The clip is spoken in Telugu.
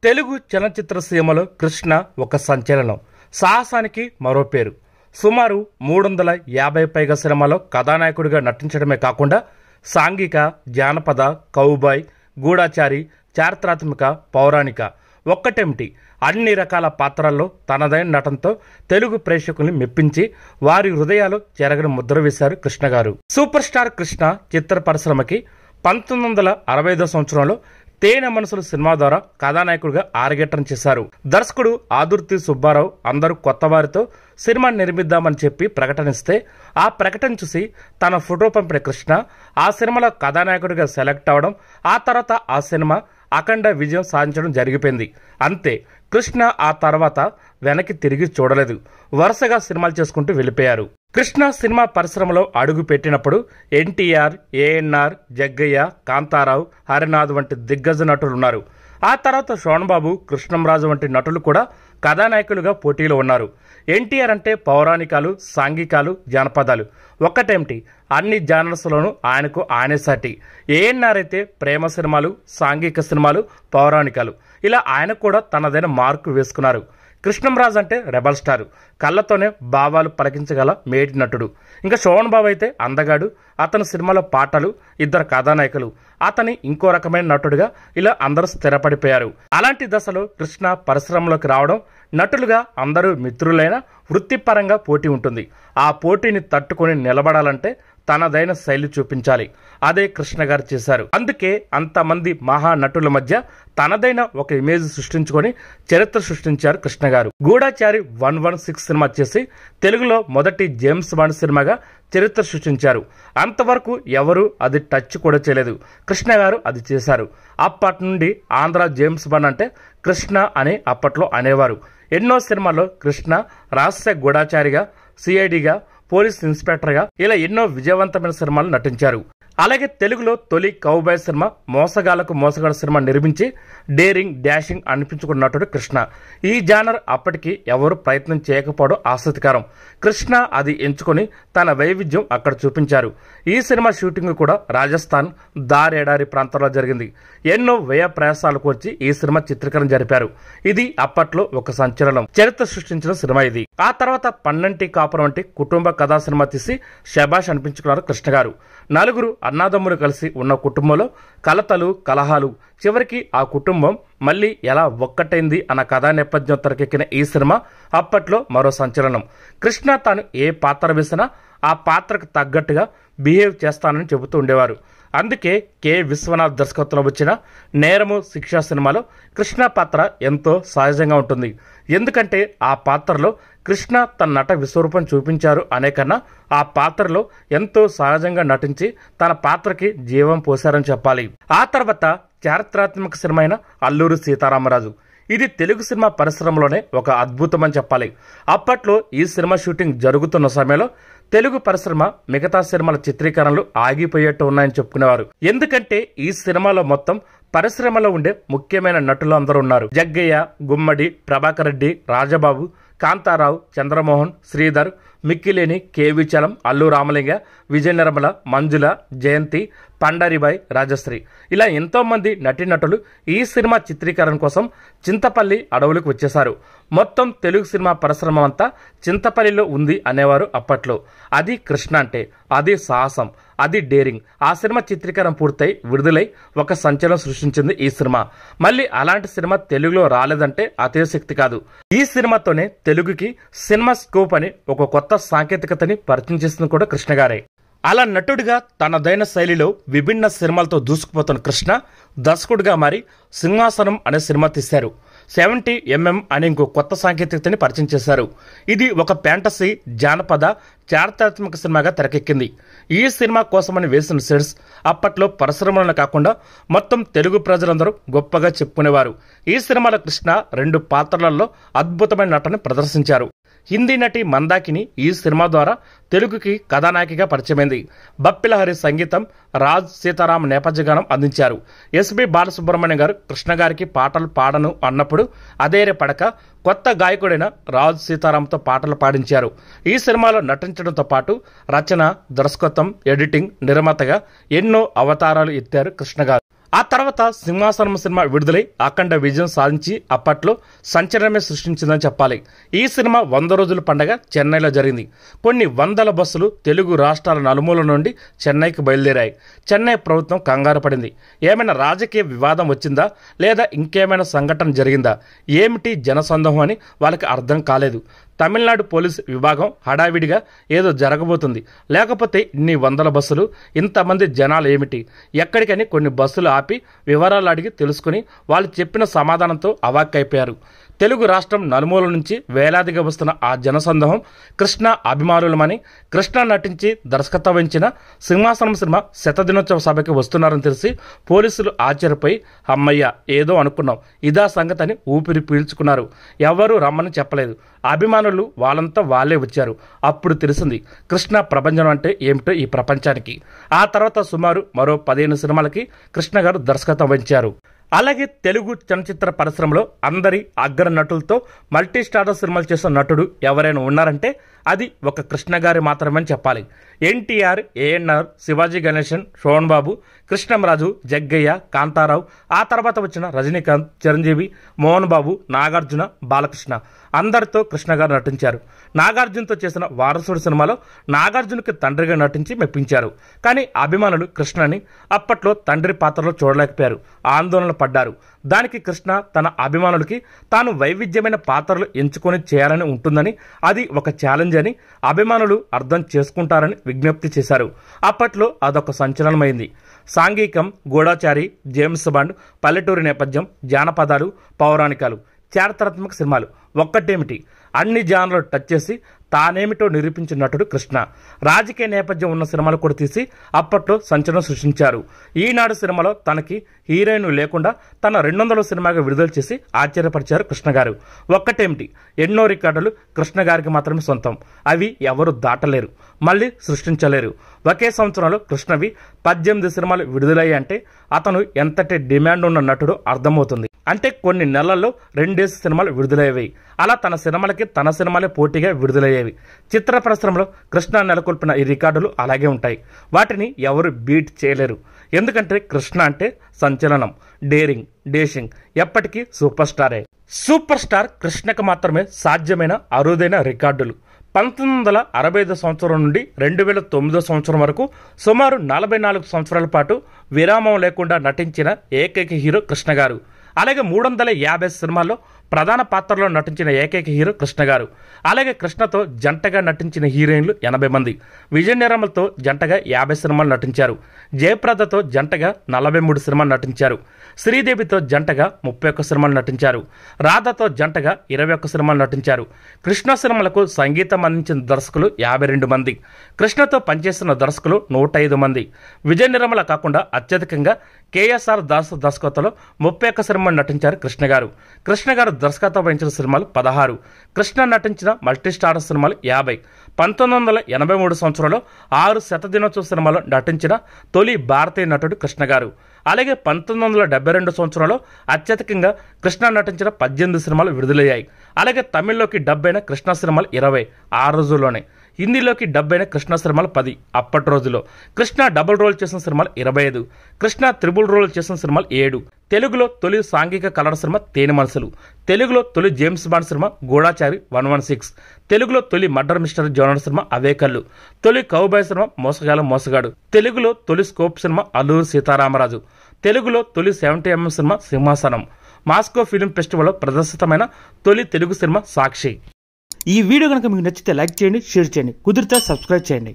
తెలుగు చలనచిత్ర సీమలో కృష్ణ ఒక సంచలనం, సాహసానికి మరో పేరు. సుమారు 350 పైగా సినిమాలో కథానాయకుడిగా నటించడమే కాకుండా సాంఘిక, జానపద, కౌబాయ్, గూఢాచారి, చారిత్రాత్మక, పౌరాణిక ఒక్కటేమిటి అన్ని రకాల పాత్రల్లో తనదైన నటనతో తెలుగు ప్రేక్షకుల్ని మెప్పించి వారి హృదయాలు చెరగని ముద్ర వేశారు కృష్ణ గారు. సూపర్ స్టార్ కృష్ణ చిత్ర పరిశ్రమకి 1965 సంవత్సరంలో తేనె మనసులు సినిమా ద్వారా కథానాయకుడిగా ఆరగేటం చేశారు. దర్శకుడు ఆదుర్తి సుబ్బారావు అందరూ కొత్త వారితో సినిమా నిర్మిద్దామని చెప్పి ప్రకటనిస్తే ఆ ప్రకటన చూసి తన ఫోటో పంపిన కృష్ణ ఆ సినిమాలో కథానాయకుడిగా సెలెక్ట్ అవడం, ఆ తర్వాత ఆ సినిమా అఖండ విజయం సాధించడం జరిగిపోయింది. అంతే, కృష్ణ ఆ తర్వాత వెనక్కి తిరిగి చూడలేదు. వరుసగా సినిమాలు చేసుకుంటూ వెళ్ళిపోయారు. కృష్ణ సినిమా పరిశ్రమలో అడుగు పెట్టినప్పుడు ఎన్టీఆర్, ఏఎన్ఆర్, జగ్గయ్య, కాంతారావు, హరినాథ్ వంటి దిగ్గజ నటులు ఉన్నారు. ఆ తర్వాత శోణబాబు, కృష్ణంరాజు వంటి నటులు కూడా కథానాయకులుగా పోటీలో ఉన్నారు. ఎన్టీఆర్ అంటే పౌరాణికాలు, సాంఘికాలు, జానపదాలు ఒక్కటేమిటి అన్ని జానర్స్లోనూ ఆయనకు ఆయనే సాటి. ఏఎన్ఆర్ అయితే ప్రేమ సినిమాలు, సాంఘిక సినిమాలు, పౌరాణికాలు ఇలా ఆయన కూడా తనదైన మార్కు వేసుకున్నారు. కృష్ణంరాజు అంటే రెబల్ స్టార్, కళ్ళతోనే భావాలు పలికించగల మేటి నటుడు. ఇంకా శోభన్ బాబు అయితే అందగాడు, అతని సినిమాలో పాటలు, ఇద్దరు కథానాయకులు, అతని ఇంకో రకమైన నటుడుగా ఇలా అందరూ స్థిరపడిపోయారు. అలాంటి దశలో కృష్ణ పరిశ్రమలోకి రావడం, నటులుగా అందరూ మిత్రులైన వృత్తిపరంగా పోటీ ఉంటుంది. ఆ పోటీని తట్టుకొని నిలబడాలంటే తనదైన శైలి చూపించాలి. అదే కృష్ణ గారు చేశారు. అందుకే అంతమంది మహా నటుల మధ్య తనదైన ఒక ఇమేజ్ సృష్టించుకొని చరిత్ర సృష్టించారు కృష్ణ గారు. గూఢాచారి 116 సినిమా చేసి తెలుగులో మొదటి జేమ్స్ బాండ్ సినిమాగా చరిత్ర సృష్టించారు. అంతవరకు ఎవరు అది టచ్ కూడా చేయలేదు. కృష్ణ గారు అది చేశారు. అప్పటి నుండి ఆంధ్ర జేమ్స్ బాండ్ అంటే కృష్ణ అని అప్పట్లో అనేవారు. ఎన్నో సినిమాల్లో కృష్ణ రహస్య గూఢాచారిగా, సిఐడిగా, పోలీస్ ఇన్స్పెక్టర్గా ఇలా ఎన్నో విజయవంతమైన సినిమాలు నటించారు. అలాగే తెలుగులో తొలి కౌబాయ్ సినిమా, మోసగాళ్లకు మోసగాడు సినిమా నిర్మించి డేరింగ్, డాషింగ్ అనిపించుకున్న నటుడు కృష్ణ. ఈ జానర్ అప్పటికి ఎవరు ప్రయత్నం చేయకపోవడం ఆసక్తికరం. కృష్ణ అది ఎంచుకొని తన వైవిధ్యం అక్కడ చూపించారు. ఈ సినిమా షూటింగ్ కూడా రాజస్థాన్, దార్ ఎడారి ప్రాంతాల్లో జరిగింది. ఎన్నో వ్యయ ప్రయాసాలు కోర్చి ఈ సినిమా చిత్రీకరణ జరిపారు. ఇది అప్పట్లో ఒక సంచలనం, చరిత్ర సృష్టించిన సినిమా ఇది. ఆ తర్వాత పన్నంటి కాపురం వంటి కుటుంబ కథా సినిమా తీసి శబాష్ అనిపించుకున్నారు కృష్ణ గారు. నలుగురు అన్నాదమ్ములు కలిసి ఉన్న కుటుంబంలో కలతలు, కలహాలు, చివరికి ఆ కుటుంబం మళ్ళీ ఎలా ఒక్కటైంది అన్న కథా నేపథ్యం తెరకెక్కిన ఈ సినిమా అప్పట్లో మరో సంచలనం. కృష్ణ తాను ఏ పాత్ర వేసినా ఆ పాత్రకు తగ్గట్టుగా బిహేవ్ చేస్తానని చెబుతూ ఉండేవారు. అందుకే కె విశ్వనాథ్ దర్శకత్వంలో వచ్చిన నేరము శిక్ష సినిమాలో కృష్ణ పాత్ర ఎంతో సహజంగా ఉంటుంది. ఎందుకంటే ఆ పాత్రలో కృష్ణ తన నట విశ్వరూపం చూపించారు అనే కన్నా ఆ పాత్రలో ఎంతో సహజంగా నటించి తన పాత్రకి జీవం పోశారని చెప్పాలి. ఆ తర్వాత చారిత్రాత్మక సినిమా అయిన అల్లూరి సీతారామరాజు. ఇది తెలుగు సినిమా పరిశ్రమలోనే ఒక అద్భుతం అని చెప్పాలి. అప్పట్లో ఈ సినిమా షూటింగ్ జరుగుతున్న సమయంలో తెలుగు పరిశ్రమ మిగతా సినిమాల చిత్రీకరణలు ఆగిపోయేట్టు ఉన్నాయని చెప్పుకునేవారు. ఎందుకంటే ఈ సినిమాలో మొత్తం పరిశ్రమలో ఉండే ముఖ్యమైన నటులు అందరూ ఉన్నారు. జగ్గయ్య, గుమ్మడి, ప్రభాకర్ రెడ్డి, రాజబాబు, కాంతారావు, చంద్రమోహన్, శ్రీధర్, మిక్కిలేని, కేవి చలం, అల్లు రామలింగ, విజయ నిర్మల, మంజుల, జయంతి, పండరిబాయ్, రాజశ్రీ ఇలా ఎంతో మంది నటీనటులు ఈ సినిమా చిత్రీకరణ కోసం చింతపల్లి అడవులకు వచ్చేశారు. మొత్తం తెలుగు సినిమా పరిశ్రమ అంతా చింతపల్లిలో ఉంది అనేవారు అప్పట్లో. అది కృష్ణ అంటే, అది సాహసం, అది డేరింగ్. ఆ సినిమా చిత్రీకరణ పూర్తయి విడుదలై ఒక సంచలనం సృష్టించింది ఈ సినిమా. మళ్ళీ అలాంటి సినిమా తెలుగులో రాలేదంటే అతిశక్తి కాదు. ఈ సినిమాతోనే తెలుగుకి సినిమా స్కోప్ అని ఒక కొత్త సాంకేతికతని పరిచయం చేసింది కూడా కృష్ణ గారే. అలా నటుడిగా తనదైన శైలిలో విభిన్న సినిమాలతో దూసుకుపోతున్న కృష్ణ దర్శకుడిగా మారి సింహాసనం అనే సినిమా తీశారు. 70mm అనే ఇంకో కొత్త సాంకేతికతని పరిచయం చేశారు. ఇది ఒక ఫ్యాంటసీ, జానపద, చారిత్రాత్మక సినిమాగా తెరకెక్కింది. ఈ సినిమా కోసమని వేసిన సెట్స్ అప్పట్లో పరిశ్రమలను కాకుండా మొత్తం తెలుగు ప్రజలందరూ గొప్పగా చెప్పుకునేవారు. ఈ సినిమాలో కృష్ణ 2 పాత్రలలో అద్భుతమైన నటన ప్రదర్శించారు. హిందీ నటి మందాకిని ఈ సినిమా ద్వారా తెలుగుకి కథానాయికగా పరిచయమైంది. బప్పిలహరి సంగీతం, రాజ్ సీతారాం నేపథ్య గానం అందించారు. ఎస్పి బాలసుబ్రహ్మణ్యం గారు కృష్ణ గారికి పాటలు పాడను అన్నప్పుడు అదేరే పడక కొత్త గాయకుడైన రాజ్ సీతారాంతో పాటలు పాడించారు. ఈ సినిమాలో నటించడంతో పాటు రచన, దర్శకత్వం, ఎడిటింగ్, నిర్మాతగా ఎన్నో అవతారాలు ఎత్తారు కృష్ణ గారు. ఆ తర్వాత సింహాసనం సినిమా విడుదలై అఖండ విజయం సాధించి అప్పట్లో సంచలనమే సృష్టించిందని చెప్పాలి. ఈ సినిమా 100 రోజుల పండగ చెన్నైలో జరిగింది. కొన్ని వందల బస్సులు తెలుగు రాష్ట్రాల నలుమూల నుండి చెన్నైకి బయలుదేరాయి. చెన్నై ప్రభుత్వం కంగారు పడింది. ఏమైనా రాజకీయ వివాదం వచ్చిందా లేదా ఇంకేమైనా సంఘటన జరిగిందా, ఏమిటి జనసందోహం అని వాళ్ళకి అర్థం కాలేదు. తమిళనాడు పోలీసు విభాగం హడావిడిగా ఏదో జరగబోతుంది, లేకపోతే ఇన్ని వందల బస్సులు, ఇంతమంది జనాలు ఏమిటి, ఎక్కడికని కొన్ని బస్సులు ఆపి వివరాలు అడిగి తెలుసుకుని వాళ్ళు చెప్పిన సమాధానంతో అవాక్కైపోయారు. తెలుగు రాష్ట్రం నలుమూల నుంచి వేలాదిగా వస్తున్న ఆ జనసందోహం కృష్ణ అభిమానులమని, కృష్ణ నటించి దర్శకత్వం వహించిన సింహాసనం సినిమా శతదినోత్సవ సభకి వస్తున్నారని తెలిసి పోలీసులు ఆశ్చర్యపోయి అమ్మయ్య ఏదో అనుకున్నాం, ఇదా సంగతి అని ఊపిరి పీల్చుకున్నారు. ఎవరూ రమ్మని చెప్పలేదు. అభిమానులు వాళ్ళంతా వాళ్ళే వచ్చారు. అప్పుడు తెలిసింది కృష్ణ ప్రపంచం అంటే ఏమిటో ఈ ప్రపంచానికి. ఆ తర్వాత సుమారు మరో 15 సినిమాలకి కృష్ణ గారు దర్శకత్వం వహించారు. అలాగే తెలుగు చలనచిత్ర పరిశ్రమలో అందరి అగ్ర నటులతో మల్టీ స్టారర్ సినిమాలు చేసిన నటుడు ఎవరైనా ఉన్నారంటే అది ఒక కృష్ణ గారి మాత్రమే చెప్పాలి. ఎన్టీఆర్, ఏఎన్ఆర్, శివాజీ గణేశన్, శోభన్ బాబు, కృష్ణంరాజు, జగ్గయ్య, కాంతారావు, ఆ తర్వాత వచ్చిన రజనీకాంత్, చిరంజీవి, మోహన్ బాబు, నాగార్జున, బాలకృష్ణ అందరితో కృష్ణ గారు నటించారు. నాగార్జునతో చేసిన వారసుడు సినిమాలో నాగార్జునకి తండ్రిగా నటించి మెప్పించారు. కానీ అభిమానులు కృష్ణని అప్పట్లో తండ్రి పాత్రలో చూడలేకపోయారు, ఆందోళన పడ్డారు. దానికి కృష్ణ తన అభిమానులకి తాను వైవిధ్యమైన పాత్రలు ఎంచుకొని చేయాలని ఉంటుందని, అది ఒక ఛాలెంజ్ అని అభిమానులు అర్థం చేసుకుంటారని విజ్ఞప్తి చేశారు. అప్పట్లో అదొక సంచలనమైంది. సాంఘికం, గూఢచారి, జేమ్స్ బాండ్, పల్లెటూరి నేపథ్యం, జానపదాలు, పౌరాణికాలు, చారిత్రాత్మక సినిమాలు ఒక్కటేమిటి అన్ని జానర్లు టచ్ చేసి తానేమిటో నిరూపించిన నటుడు కృష్ణ. రాజకీయ నేపథ్యం ఉన్న సినిమాలు కూడా తీసి అప్పట్లో సంచలనం సృష్టించారు. ఈనాడు సినిమాలో తనకి హీరోయిన్ లేకుండా తన 200వ సినిమాగా విడుదల చేసి ఆశ్చర్యపరిచారు కృష్ణ గారు. ఒక్కటేమిటి ఎన్నో రికార్డులు కృష్ణ గారికి మాత్రమే సొంతం. అవి ఎవరు దాటలేరు, మళ్ళీ సృష్టించలేరు. ఒకే సంవత్సరంలో కృష్ణవి 18 సినిమాలు విడుదలయ్యాయి అంటే అతను ఎంతటి డిమాండ్ ఉన్న నటుడు అర్థమవుతుంది. అంటే కొన్ని నెలల్లో 2 సినిమాలు విడుదలయ్యేవి. అలా తన సినిమాలకి తన సినిమాలే పోటీగా విడుదలయ్యేవి. చిత్ర పరిశ్రమలో కృష్ణ నెలకొల్పిన ఈ రికార్డులు అలాగే ఉంటాయి. వాటిని ఎవరు బీట్ చేయలేరు. ఎందుకంటే కృష్ణ అంటే సంచలనం, డేరింగ్, డేషింగ్, ఎప్పటికీ సూపర్ స్టారే. సూపర్ స్టార్ కృష్ణకు మాత్రమే సాధ్యమైన అరుదైన రికార్డులు. 1965 సంవత్సరం నుండి 2009 సంవత్సరం వరకు సుమారు 44 సంవత్సరాల పాటు విరామం లేకుండా నటించిన ఏకైక హీరో కృష్ణ గారు. అలాగే 350 సినిమాల్లో ప్రధాన పాత్రలో నటించిన ఏకైక హీరో కృష్ణ గారు. అలాగే కృష్ణతో జంటగా నటించిన హీరోయిన్లు 80 మంది. విజయ నిర్మలతో జంటగా 50 సినిమాలు నటించారు. జయప్రదతో జంటగా 43 సినిమాలు నటించారు. శ్రీదేవితో జంటగా 31 సినిమాలు నటించారు. రాధతో జంటగా 21 సినిమాలు నటించారు. కృష్ణ సినిమాలకు సంగీతం అందించిన దర్శకులు 52 మంది. కృష్ణతో పనిచేసిన దర్శకులు 105 మంది. విజయ నిర్మల కాకుండా అత్యధికంగా కేఎస్ఆర్ దాస్ దర్శకత్వంలో 31 సినిమాలు నటించారు కృష్ణ గారు. కృష్ణ గారు దర్శకత్వం వహించిన సినిమాలు 16. కృష్ణ నటించిన మల్టీస్టారర్ సినిమాలు 50. 1983 సంవత్సరంలో 6 శతదినోత్సవ సినిమాలో నటించిన తొలి భారతీయ నటుడు కృష్ణ గారు. అలాగే 1972 సంవత్సరంలో అత్యధికంగా కృష్ణ నటించిన 18 సినిమాలు విడుదలయ్యాయి. అలాగే తమిళ్లోకి డబ్ అయిన కృష్ణ సినిమాలు 20 ఆ రోజుల్లోనే. హిందీలోకి డబ్ అయిన కృష్ణ సినిమాలు 10 అప్పటి రోజుల్లో. కృష్ణ డబుల్ రోల్ చేసిన సినిమాలు 25. కృష్ణ త్రిబుల్ రోల్ చేసిన సినిమాలు 7. తెలుగులో తొలి సాంఘిక కలర్ సినిమా తేనె మనసులు. తెలుగులో తొలి జేమ్స్ బాండ్ సినిమా గూఢచారి 116. తెలుగులో తొలి మర్డర్ మిస్టరీ జోనర్ సినిమా అవే కళ్ళు. తొలి కౌబాయ్ సినిమా మోసగాల మోసగాడు. తెలుగులో తొలి స్కోప్ సినిమా అల్లూరి సీతారామరాజు. తెలుగులో తొలి 70mm సినిమా సింహాసనం. మాస్కో ఫిల్మ్ ఫెస్టివల్లో ప్రదర్శితమైన తొలి తెలుగు సినిమా సాక్షి. ఈ వీడియో కనుక మీకు నచ్చితే లైక్ చేయండి, షేర్ చేయండి, కుదిరితే సబ్స్క్రైబ్ చేయండి.